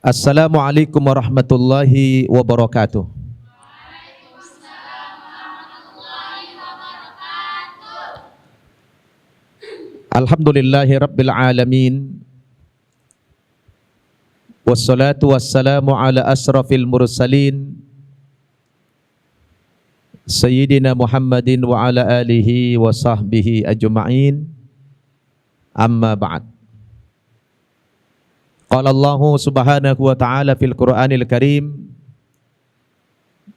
Assalamualaikum warahmatullahi wabarakatuh. Alhamdulillahi rabbil alamin. Wassalatu wassalamu ala asrafil mursalin Sayyidina Muhammadin wa ala alihi wa sahbihi ajma'in. Amma ba'd. Qala Allahu subhanahu wa ta'ala fil Qur'anil Karim,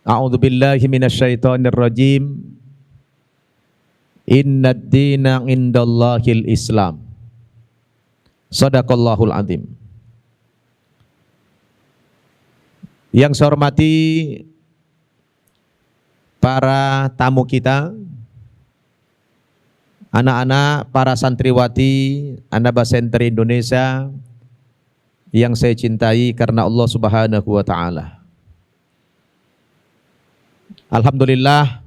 A'udzu billahi minasyaitonir rajim. Innad dina indallahil Islam. Shadaqallahul azim. Yang saya hormati para tamu kita, anak-anak, para santriwati An-Naba Center Indonesia yang saya cintai karena Allah Subhanahu wa taala. Alhamdulillah,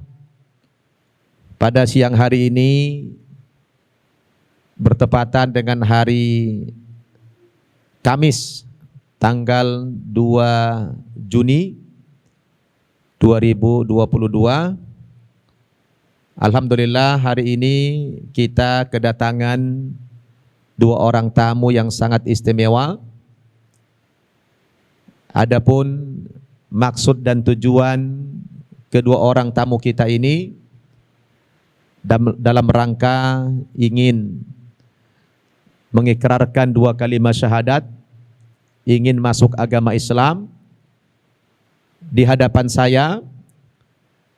pada siang hari ini bertepatan dengan hari Kamis tanggal 2 Juni 2022. Alhamdulillah, hari ini kita kedatangan dua orang tamu yang sangat istimewa. Adapun maksud dan tujuan kedua orang tamu kita ini dalam rangka ingin mengikrarkan dua kalimat syahadat, ingin masuk agama Islam di hadapan saya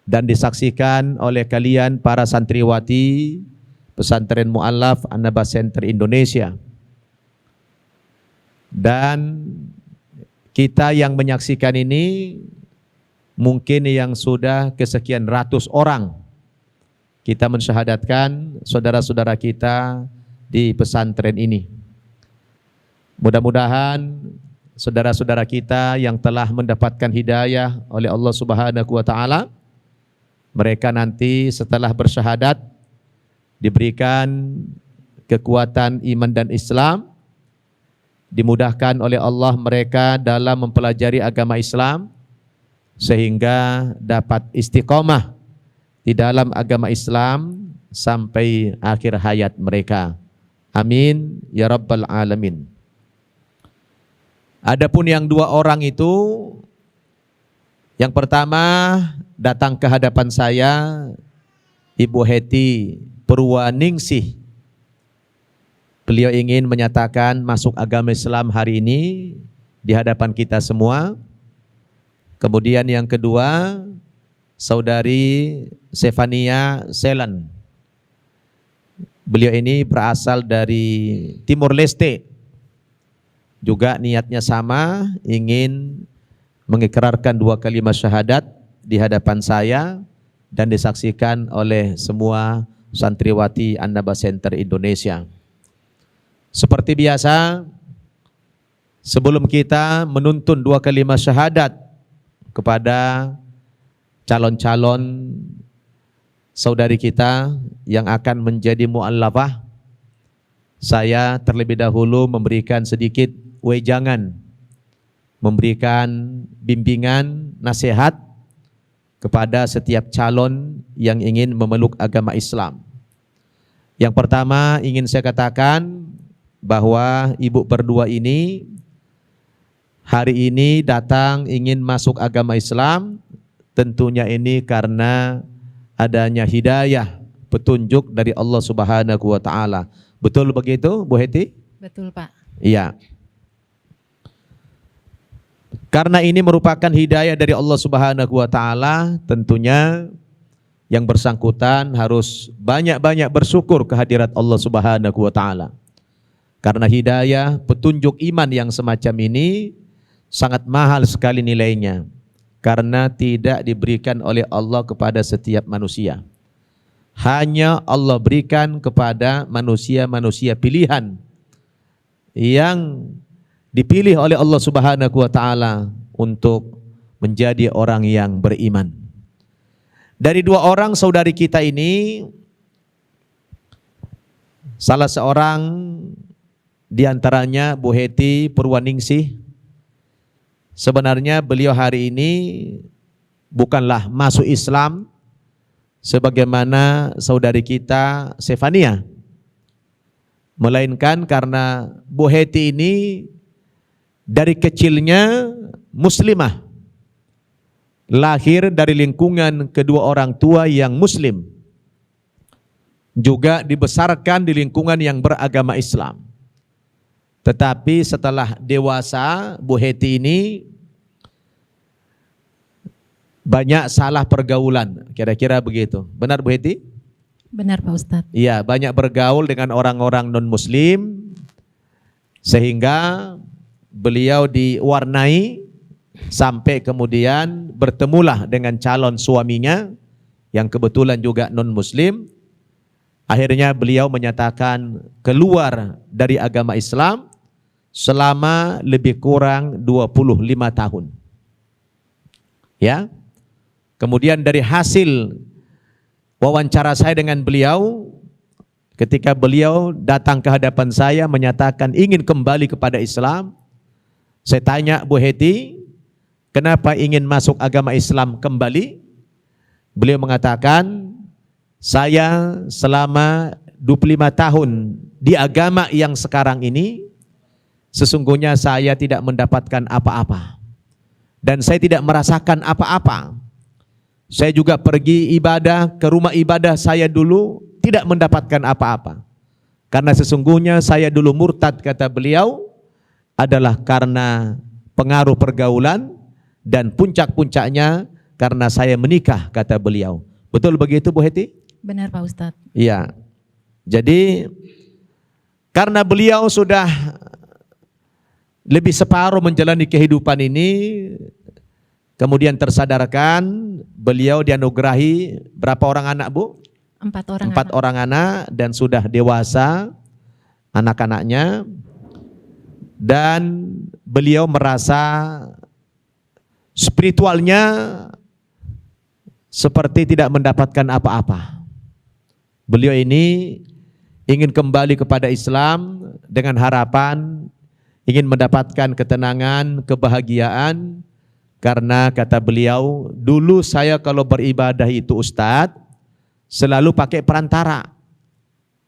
dan disaksikan oleh kalian para santriwati Pesantren Mu'allaf An-Naba Center Indonesia. Dan kita yang menyaksikan ini mungkin yang sudah kesekian ratus orang kita mensyahadatkan saudara-saudara kita di pesantren ini. Mudah-mudahan saudara-saudara kita yang telah mendapatkan hidayah oleh Allah Subhanahu wa taala, mereka nanti setelah bersyahadat diberikan kekuatan iman dan Islam, dimudahkan oleh Allah mereka dalam mempelajari agama Islam sehingga dapat istiqomah di dalam agama Islam sampai akhir hayat mereka. Amin ya rabbal alamin. Adapun yang dua orang itu, yang pertama datang ke hadapan saya Ibu Heti Purwaningsih. Beliau ingin menyatakan masuk agama Islam hari ini di hadapan kita semua. Kemudian yang kedua, Saudari Sefania Selan. Beliau ini berasal dari Timur Leste. Juga niatnya sama, ingin mengikrarkan dua kalimat syahadat di hadapan saya dan disaksikan oleh semua santriwati An-Naba Center Indonesia. Seperti biasa, sebelum kita menuntun dua kalimat syahadat kepada calon-calon saudari kita yang akan menjadi mu'allafah, saya terlebih dahulu memberikan sedikit wejangan, memberikan bimbingan, nasihat kepada setiap calon yang ingin memeluk agama Islam. Yang pertama ingin saya katakan bahwa ibu berdua ini hari ini datang ingin masuk agama Islam, tentunya ini karena adanya hidayah, petunjuk dari Allah Subhanahu wa taala. Betul begitu, Bu Heti? Betul, Pak. Iya. Karena ini merupakan hidayah dari Allah Subhanahu wa taala, tentunya yang bersangkutan harus banyak-banyak bersyukur kehadirat Allah Subhanahu wa taala. Karena hidayah, petunjuk iman yang semacam ini sangat mahal sekali nilainya. Karena tidak diberikan oleh Allah kepada setiap manusia. Hanya Allah berikan kepada manusia-manusia pilihan yang dipilih oleh Allah Subhanahu wa taala untuk menjadi orang yang beriman. Dari dua orang saudari kita ini, Salah seorang di antaranya Bu Heti Purwaningsih, sebenarnya beliau hari ini bukanlah masuk Islam sebagaimana saudari kita Sefania, melainkan karena Bu Heti ini dari kecilnya muslimah, lahir dari lingkungan kedua orang tua yang muslim, juga dibesarkan di lingkungan yang beragama Islam. Tetapi setelah dewasa, Bu Heti ini banyak salah pergaulan, kira-kira begitu. Benar Bu Heti? Benar Pak Ustadz. Iya, banyak bergaul dengan orang-orang non-muslim, sehingga beliau diwarnai sampai kemudian bertemulah dengan calon suaminya yang kebetulan juga non-muslim. Akhirnya beliau menyatakan keluar dari agama Islam selama lebih kurang 25 tahun. Ya. Kemudian dari hasil wawancara saya dengan beliau, ketika beliau datang ke hadapan saya menyatakan ingin kembali kepada Islam, saya tanya, Bu Heti, kenapa ingin masuk agama Islam kembali? Beliau mengatakan, saya selama 25 tahun di agama yang sekarang ini, sesungguhnya saya tidak mendapatkan apa-apa. Dan saya tidak merasakan apa-apa. Saya juga pergi ibadah ke rumah ibadah saya dulu, tidak mendapatkan apa-apa. Karena sesungguhnya saya dulu murtad, kata beliau, adalah karena pengaruh pergaulan, dan puncak-puncaknya karena saya menikah, kata beliau. Betul begitu Bu Heti? Benar Pak Ustadz. Iya. Jadi karena beliau sudah lebih separuh menjalani kehidupan ini, kemudian tersadarkan, beliau dianugerahi berapa orang anak Bu? 4 orang. 4 orang anak, dan sudah dewasa anak-anaknya, dan beliau merasa spiritualnya seperti tidak mendapatkan apa-apa. Beliau ini ingin kembali kepada Islam dengan harapan ingin mendapatkan ketenangan, kebahagiaan, karena kata beliau, dulu saya kalau beribadah itu Ustadz, selalu pakai perantara.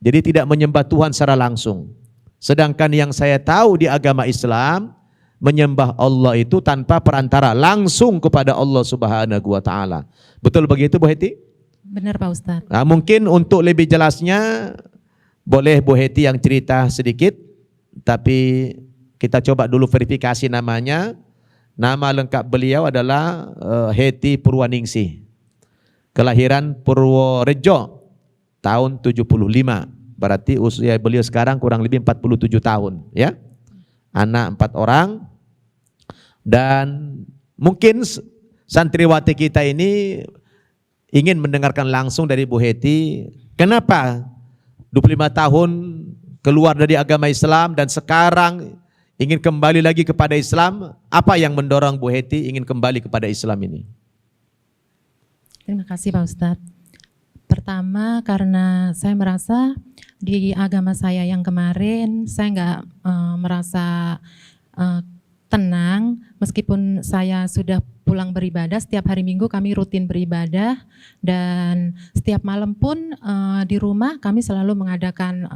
Jadi tidak menyembah Tuhan secara langsung. Sedangkan yang saya tahu di agama Islam, menyembah Allah itu tanpa perantara, langsung kepada Allah Subhanahu wa Ta'ala. Betul begitu Bu Heti? Benar Pak Ustadz. Nah, mungkin untuk lebih jelasnya, boleh Bu Heti yang cerita sedikit, tapi kita coba dulu verifikasi namanya. Nama lengkap beliau adalah Heti Purwaningsih. Kelahiran Purworejo tahun 75. Berarti usia beliau sekarang kurang lebih 47 tahun, ya. Anak 4 orang. Dan mungkin santriwati kita ini ingin mendengarkan langsung dari Bu Heti, kenapa 25 tahun keluar dari agama Islam dan sekarang ingin kembali lagi kepada Islam? Apa yang mendorong Bu Heti ingin kembali kepada Islam ini? Terima kasih Pak Ustadz. Pertama, karena saya merasa di agama saya yang kemarin saya nggak merasa tenang, meskipun saya sudah pulang beribadah. Setiap hari Minggu kami rutin beribadah, dan setiap malam pun di rumah kami selalu mengadakan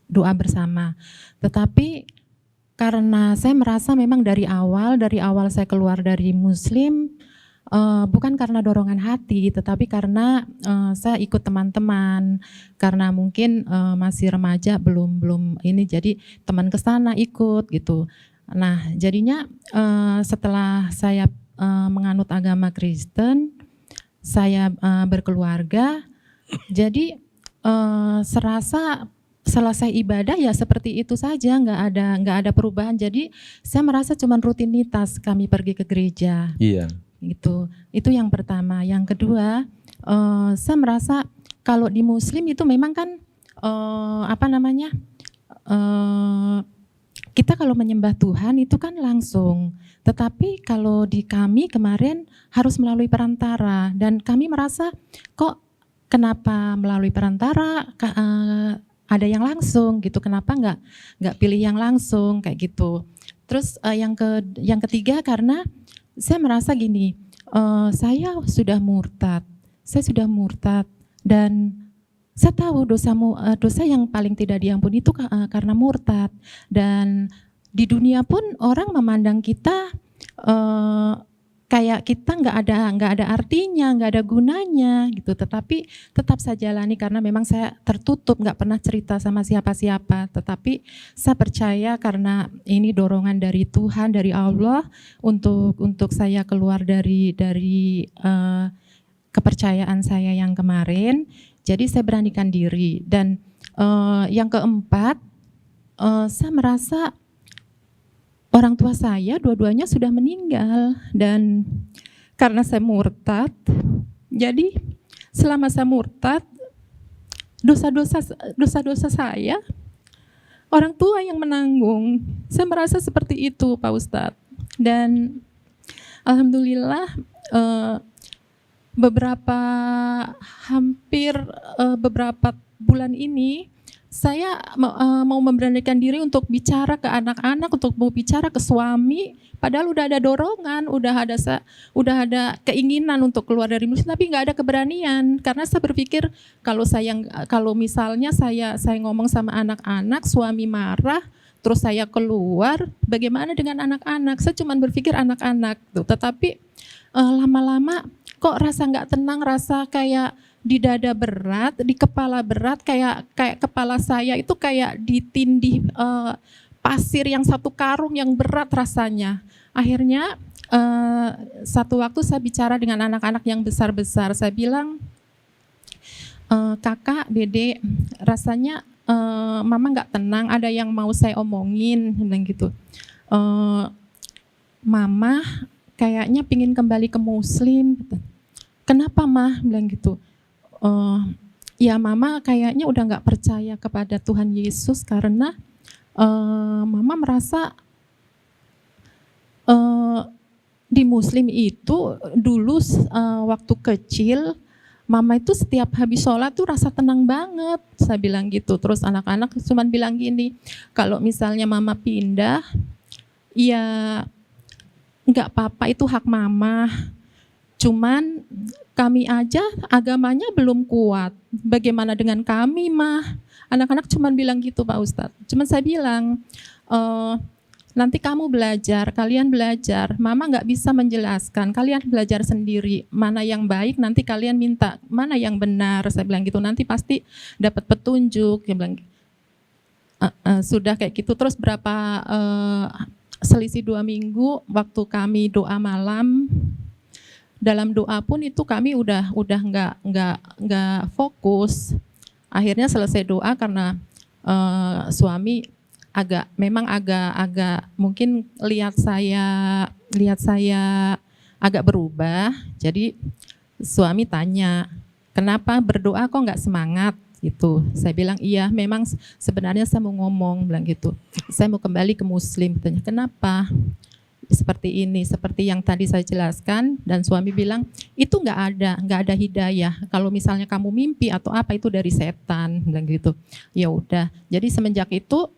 doa bersama. Tetapi karena saya merasa memang dari awal saya keluar dari Muslim, bukan karena dorongan hati, tetapi karena saya ikut teman-teman, karena mungkin masih remaja, belum ini, jadi teman ke sana ikut gitu. Nah, jadinya setelah saya menganut agama Kristen, saya berkeluarga, jadi serasa selesai ibadah ya seperti itu saja, nggak ada perubahan. Jadi saya merasa cuma rutinitas kami pergi ke gereja. Iya. Gitu. Itu yang pertama. Yang kedua, saya merasa kalau di Muslim itu memang kan kita kalau menyembah Tuhan itu kan langsung. Tetapi kalau di kami kemarin harus melalui perantara, dan kami merasa kok kenapa melalui perantara? ada yang langsung gitu, kenapa nggak pilih yang langsung kayak gitu. Terus yang ketiga karena saya merasa gini, saya sudah murtad dan saya tahu dosa yang paling tidak diampuni itu karena murtad, dan di dunia pun orang memandang kita kayak kita nggak ada artinya, nggak ada gunanya gitu. Tetapi tetap saya jalani karena memang saya tertutup, nggak pernah cerita sama siapa-siapa. Tetapi saya percaya karena ini dorongan dari Tuhan, dari Allah untuk saya keluar dari kepercayaan saya yang kemarin. Jadi saya beranikan diri. Dan yang keempat, saya merasa orang tua saya dua-duanya sudah meninggal, dan karena saya murtad, jadi selama saya murtad, dosa-dosa saya orang tua yang menanggung. Saya merasa seperti itu, Pak Ustadz. Dan alhamdulillah beberapa bulan ini saya mau memberanikan diri untuk bicara ke anak-anak, untuk mau bicara ke suami, padahal udah ada dorongan, udah ada keinginan untuk keluar dari muslim, tapi nggak ada keberanian. Karena saya berpikir kalau misalnya saya ngomong sama anak-anak, suami marah, terus saya keluar, bagaimana dengan anak-anak? Saya cuma berpikir anak-anak tuh. Tetapi lama-lama kok rasa nggak tenang, rasa kayak di dada berat, di kepala berat, kayak kepala saya itu kayak ditindih pasir yang satu karung yang berat rasanya. Akhirnya satu waktu saya bicara dengan anak-anak yang besar-besar, saya bilang, kakak, dede, rasanya mama nggak tenang, ada yang mau saya omongin, bilang gitu. Mama kayaknya pingin kembali ke muslim. Kenapa mah? Bilang gitu. Ya mama kayaknya udah nggak percaya kepada Tuhan Yesus karena mama merasa di muslim itu dulu waktu kecil mama itu setiap habis sholat tuh rasa tenang banget, saya bilang gitu. Terus anak-anak cuma bilang gini, kalau misalnya mama pindah, ya nggak apa-apa, itu hak mama. Cuman kami aja agamanya belum kuat. Bagaimana dengan kami mah? Anak-anak cuma bilang gitu Pak Ustadz. Cuman saya bilang, nanti kamu belajar, kalian belajar. Mama nggak bisa menjelaskan, kalian belajar sendiri. Mana yang baik nanti kalian minta, mana yang benar. Saya bilang gitu, nanti pasti dapat petunjuk. Dia bilang, sudah kayak gitu. Terus selisih 2 minggu waktu kami doa malam. Dalam doa pun itu kami udah nggak fokus. Akhirnya selesai doa karena suami memang agak mungkin lihat saya agak berubah. Jadi suami tanya, kenapa berdoa kok nggak semangat gitu. Saya bilang iya, memang sebenarnya saya mau ngomong, bilang gitu. Saya mau kembali ke muslim. Tanya kenapa? Seperti ini, seperti yang tadi saya jelaskan, dan suami bilang itu nggak ada hidayah. Kalau misalnya kamu mimpi atau apa itu dari setan, bilang gitu. Ya udah. Jadi semenjak itu,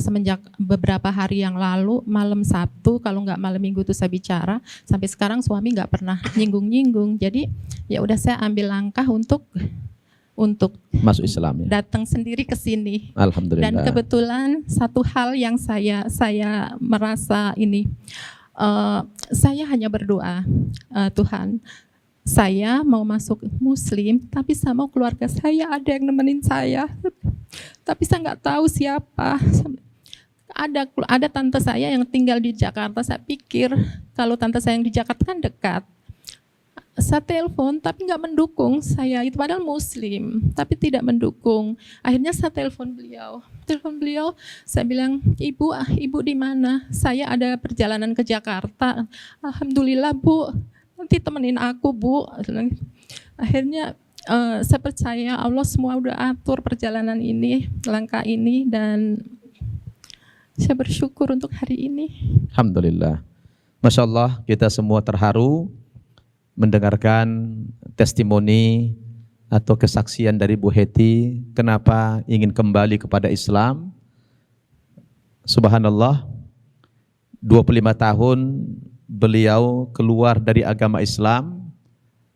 semenjak beberapa hari yang lalu, malam Sabtu, kalau nggak malam Minggu itu saya bicara, sampai sekarang suami nggak pernah nyinggung-nyinggung. Jadi ya udah saya ambil langkah untuk masuk Islam ya. Datang sendiri ke sini. Alhamdulillah. Dan kebetulan satu hal yang saya merasa ini, saya hanya berdoa, Tuhan, saya mau masuk muslim, tapi sama keluarga saya ada yang nemenin saya, tapi saya nggak tahu siapa. Ada tante saya yang tinggal di Jakarta. Saya pikir kalau tante saya yang di Jakarta kan dekat. Saya telepon tapi nggak mendukung saya, itu padahal muslim tapi tidak mendukung. Akhirnya saya telepon beliau, saya bilang, ibu di mana? Saya ada perjalanan ke Jakarta. Alhamdulillah Bu, nanti temenin aku Bu. Akhirnya saya percaya Allah semua udah atur perjalanan ini, langkah ini, dan saya bersyukur untuk hari ini. Alhamdulillah. Masya Allah, kita semua terharu mendengarkan testimoni atau kesaksian dari Bu Heti kenapa ingin kembali kepada Islam. Subhanallah, 25 tahun beliau keluar dari agama Islam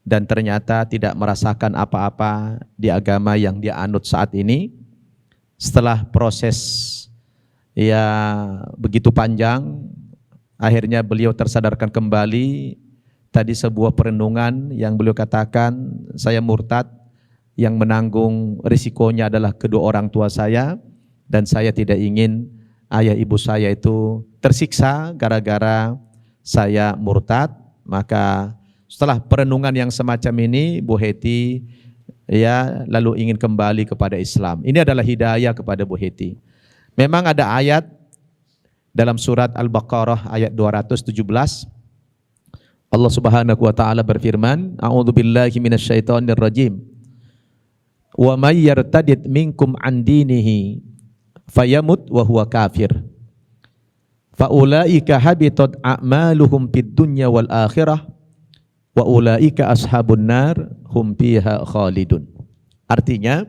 dan ternyata tidak merasakan apa-apa di agama yang dia anut saat ini. Setelah proses ya begitu panjang, akhirnya beliau tersadarkan kembali. Tadi sebuah perenungan yang beliau katakan, saya murtad, yang menanggung risikonya adalah kedua orang tua saya, dan saya tidak ingin ayah ibu saya itu tersiksa gara-gara saya murtad. Maka setelah perenungan yang semacam ini, Bu Heti ya lalu ingin kembali kepada Islam. Ini adalah hidayah kepada Bu Heti. Memang ada ayat dalam surat Al-Baqarah ayat 217. Allah Subhanahu wa taala berfirman, A'udzubillahi minasyaitonir rajim. Wa may yartadid minkum an dinihi fayamut wa huwa kafir. Faulaika habitat a'maluhum fid dunya wal akhirah wa ulaika ashabun nar hum fiha khalidun. Artinya,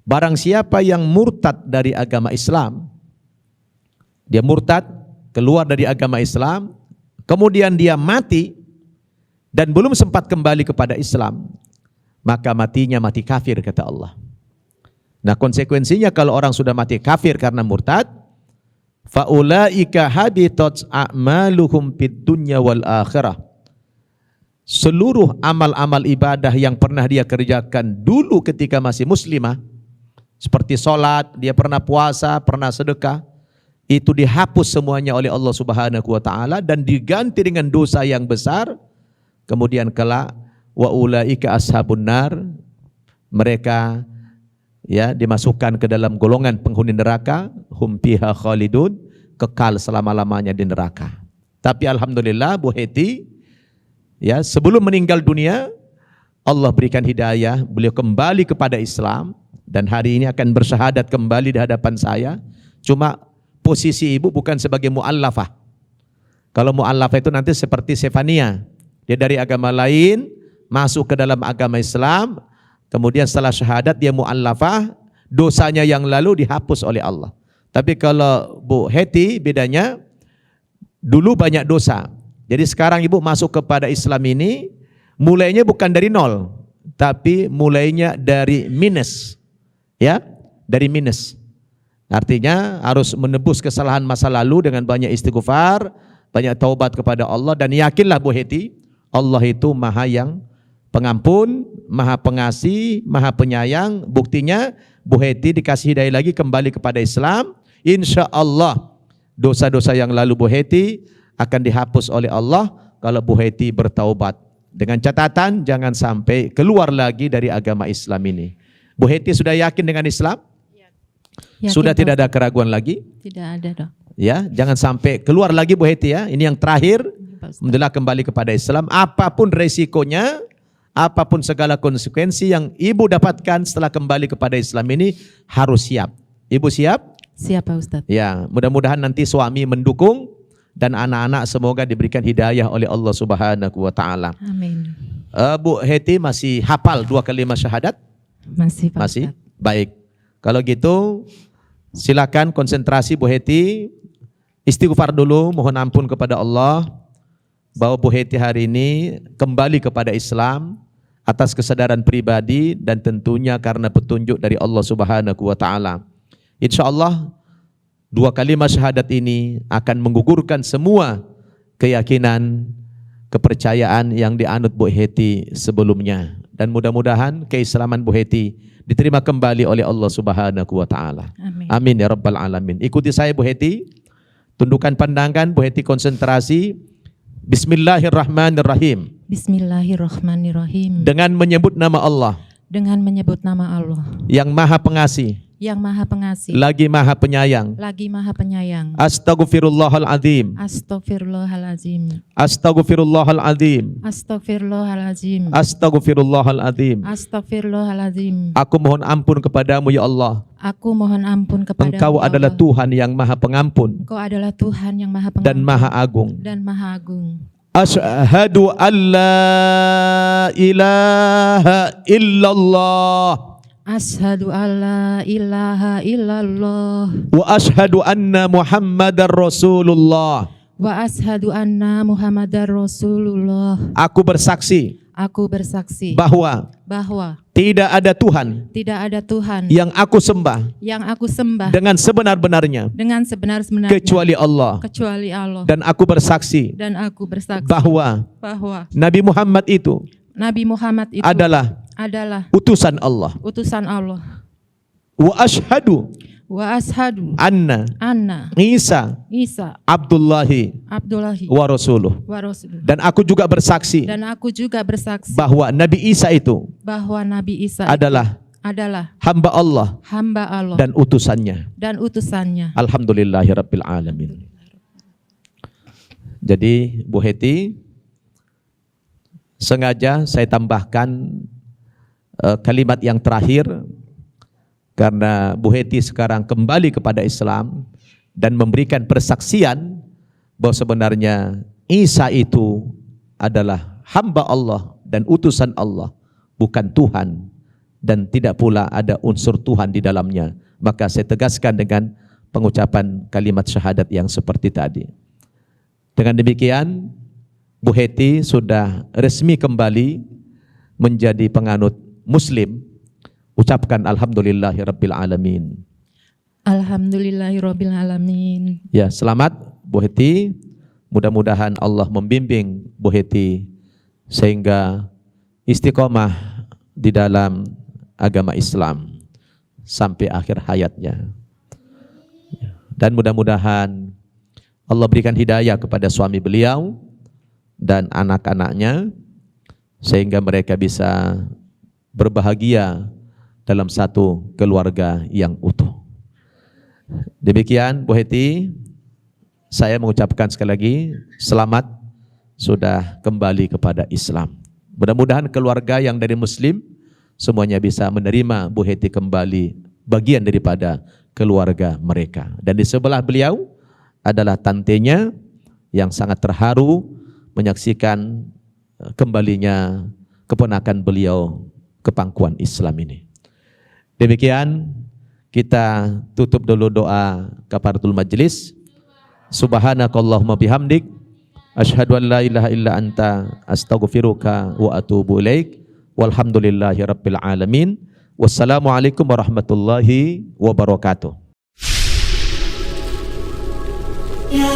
barang siapa yang murtad dari agama Islam, dia murtad, keluar dari agama Islam, kemudian dia mati dan belum sempat kembali kepada Islam, maka matinya mati kafir, kata Allah. Nah, konsekuensinya kalau orang sudah mati kafir karena murtad, faulaika habitat a'maluhum fid dunya wal akhirah. Seluruh amal-amal ibadah yang pernah dia kerjakan dulu ketika masih muslimah, seperti sholat, dia pernah puasa, pernah sedekah, itu dihapus semuanya oleh Allah Subhanahu wa taala dan diganti dengan dosa yang besar. Kemudian kelak wa ulaika ashabun nar, mereka ya dimasukkan ke dalam golongan penghuni neraka, hum fiha khalidun, kekal selama-lamanya di neraka. Tapi alhamdulillah Bu Heti ya sebelum meninggal dunia Allah berikan hidayah, beliau kembali kepada Islam dan hari ini akan bersyahadat kembali di hadapan saya. Cuma posisi ibu bukan sebagai mu'allafah. Kalau mu'allafah itu nanti seperti Sefania. Dia dari agama lain, masuk ke dalam agama Islam, kemudian setelah syahadat dia mu'allafah, dosanya yang lalu dihapus oleh Allah. Tapi kalau Bu Heti bedanya, dulu banyak dosa. Jadi sekarang ibu masuk kepada Islam ini, mulainya bukan dari nol, tapi mulainya dari minus. Ya, dari minus. Artinya harus menebus kesalahan masa lalu dengan banyak istighfar, banyak taubat kepada Allah, dan yakinlah Bu Heti, Allah itu maha yang pengampun, maha pengasih, maha penyayang. Buktinya Bu Heti dikasih hidayah lagi kembali kepada Islam. Insya Allah dosa-dosa yang lalu Bu Heti akan dihapus oleh Allah kalau Bu Heti bertaubat. Dengan catatan jangan sampai keluar lagi dari agama Islam ini. Bu Heti sudah yakin dengan Islam? Yakin, Sudah tidak ada Pak. keraguan lagi? Tidak ada, Dok. Ya, jangan sampai keluar lagi Bu Heti ya. Ini yang terakhir. Pak Ustaz. Alhamdulillah kembali kepada Islam. Apapun resikonya, apapun segala konsekuensi yang ibu dapatkan setelah kembali kepada Islam ini harus siap. Ibu siap? Siap, Pak Ustaz. Ya, mudah-mudahan nanti suami mendukung dan anak-anak semoga diberikan hidayah oleh Allah Subhanahu wa taala. Amin. Bu Heti masih hafal 2 kalimat syahadat? Masih, Pak Masih? Ustaz. Baik. Kalau gitu silakan konsentrasi Bu Heti, istighfar dulu, mohon ampun kepada Allah bahwa Bu Heti hari ini kembali kepada Islam atas kesadaran pribadi dan tentunya karena petunjuk dari Allah Subhanahu wa taala. Insyaallah 2 kalimat syahadat ini akan menggugurkan semua keyakinan, kepercayaan yang dianut Bu Heti sebelumnya, dan mudah-mudahan keislaman Bu Heti diterima kembali oleh Allah Subhanahu wa taala. Amin. Amin ya rabbal alamin. Ikuti saya Bu Heti. Tundukkan pandangan, Bu Heti konsentrasi. Bismillahirrahmanirrahim. Bismillahirrahmanirrahim. Dengan menyebut nama Allah Dengan menyebut nama Allah yang Maha Pengasih, yang Maha Pengasih, lagi Maha Penyayang. lagi Maha Penyayang. Astaghfirullahaladzim. Astagfirullahalazim. Astaghfirullahaladzim. Astagfirullahalazim. Astaghfirullahaladzim. Astagfirullahalazim. Aku mohon ampun kepadamu ya Allah. Aku mohon ampun kepadamu. Engkau ya adalah Allah. Tuhan yang Maha Pengampun Engkau adalah Tuhan yang Maha Pengampun dan Maha Agung. dan Maha Agung. Asyhadu an la ilaha illallah Asyhadu alla ilaha illallah wa asyhadu anna Muhammadar Rasulullah. wa asyhadu anna Muhammadar Rasulullah. Aku bersaksi Aku bersaksi bahwa bahwa tidak ada Tuhan tidak ada Tuhan yang aku sembah yang aku sembah dengan sebenar-benarnya dengan sebenar-benarnya kecuali Allah. kecuali Allah. Dan aku bersaksi Dan aku bersaksi bahwa bahwa Nabi Muhammad itu Nabi Muhammad itu adalah utusan Allah. utusan Allah. Wa asyhadu Wa asyhadu anna anna Isa Isa Abdullahi Abdullahi wa rasuluh. wa Rasul. Dan aku juga bersaksi Dan aku juga bersaksi bahwa Nabi Isa itu bahwa Nabi Isa adalah hamba Allah hamba Allah dan utusannya. dan utusannya. Alhamdulillahirabbil alamin. Jadi Bu Heti, sengaja saya tambahkan kalimat yang terakhir karena Bu Heti sekarang kembali kepada Islam dan memberikan persaksian bahwa sebenarnya Isa itu adalah hamba Allah dan utusan Allah, bukan Tuhan, dan tidak pula ada unsur Tuhan di dalamnya. Maka saya tegaskan dengan pengucapan kalimat syahadat yang seperti tadi. Dengan demikian, Bu Heti sudah resmi kembali menjadi penganut Muslim. Ucapkan alhamdulillahirabbil alamin. Alhamdulillahirabbil alamin. Ya, selamat Bu Heti. Mudah-mudahan Allah membimbing Bu Heti sehingga istiqomah di dalam agama Islam sampai akhir hayatnya. Dan mudah-mudahan Allah berikan hidayah kepada suami beliau dan anak-anaknya sehingga mereka bisa berbahagia dalam satu keluarga yang utuh. Demikian Bu Heti, saya mengucapkan sekali lagi selamat sudah kembali kepada Islam. Mudah-mudahan keluarga yang dari Muslim semuanya bisa menerima Bu Heti kembali bagian daripada keluarga mereka. Dan di sebelah beliau adalah tantenya yang sangat terharu menyaksikan kembalinya keponakan beliau ke pangkuan Islam ini. Demikian kita tutup dulu doa kafaratul majlis. Subhanakallahumma bihamdik asyhadu an la ilaha illa anta astaghfiruka wa atubu ilaik. Walhamdulillahirabbil alamin. Wassalamualaikum warahmatullahi wabarakatuh. Ya